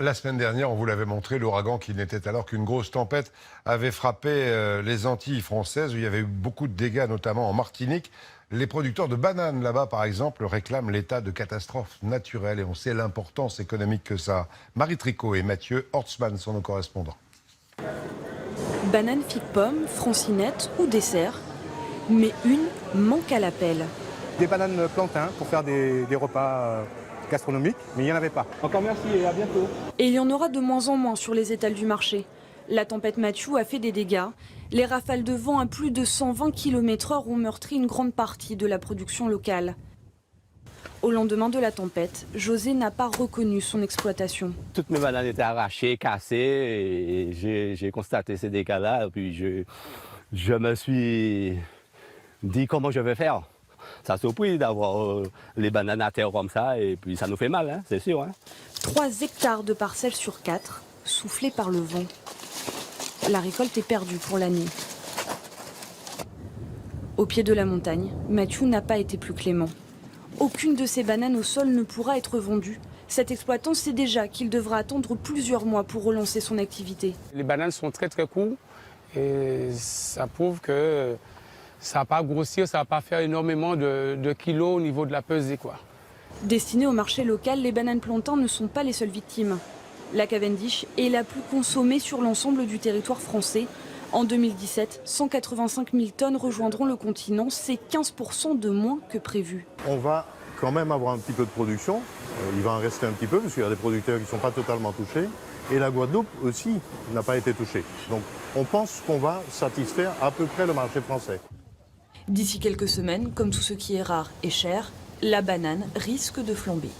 La semaine dernière, on vous l'avait montré, l'ouragan qui n'était alors qu'une grosse tempête avait frappé les Antilles françaises où il y avait eu beaucoup de dégâts, notamment en Martinique. Les producteurs de bananes là-bas, par exemple, réclament l'état de catastrophe naturelle et on sait l'importance économique que ça a. Marie Tricot et Mathieu Hortzmann sont nos correspondants. Banane, figue, pomme, francinette ou dessert, mais une manque à l'appel. Des bananes plantains pour faire des repas gastronomiques, mais il n'y en avait pas. Encore merci et à bientôt. Et il y en aura de moins en moins sur les étals du marché. La tempête Mathieu a fait des dégâts. Les rafales de vent à plus de 120 km/h ont meurtri une grande partie de la production locale. Au lendemain de la tempête, José n'a pas reconnu son exploitation. Toutes mes bananes étaient arrachées, cassées, et j'ai constaté ces dégâts-là. Et puis je me suis dit comment je vais faire. Ça surpris d'avoir les bananes à terre comme ça, et puis ça nous fait mal, hein, c'est sûr. Hein. 3 hectares de parcelles sur 4, soufflées par le vent. La récolte est perdue pour l'année. Au pied de la montagne, Mathieu n'a pas été plus clément. Aucune de ces bananes au sol ne pourra être vendue. Cet exploitant sait déjà qu'il devra attendre plusieurs mois pour relancer son activité. Les bananes sont très courtes et ça prouve que ça ne va pas grossir, ça ne va pas faire énormément de kilos au niveau de la pesée, quoi. Destinées au marché local, les bananes plantains ne sont pas les seules victimes. La Cavendish est la plus consommée sur l'ensemble du territoire français. En 2017, 185 000 tonnes rejoindront le continent, c'est 15% de moins que prévu. On va quand même avoir un petit peu de production. Il va en rester un petit peu parce qu'il y a des producteurs qui ne sont pas totalement touchés. Et la Guadeloupe aussi n'a pas été touchée. Donc on pense qu'on va satisfaire à peu près le marché français. D'ici quelques semaines, comme tout ce qui est rare et cher, la banane risque de flamber.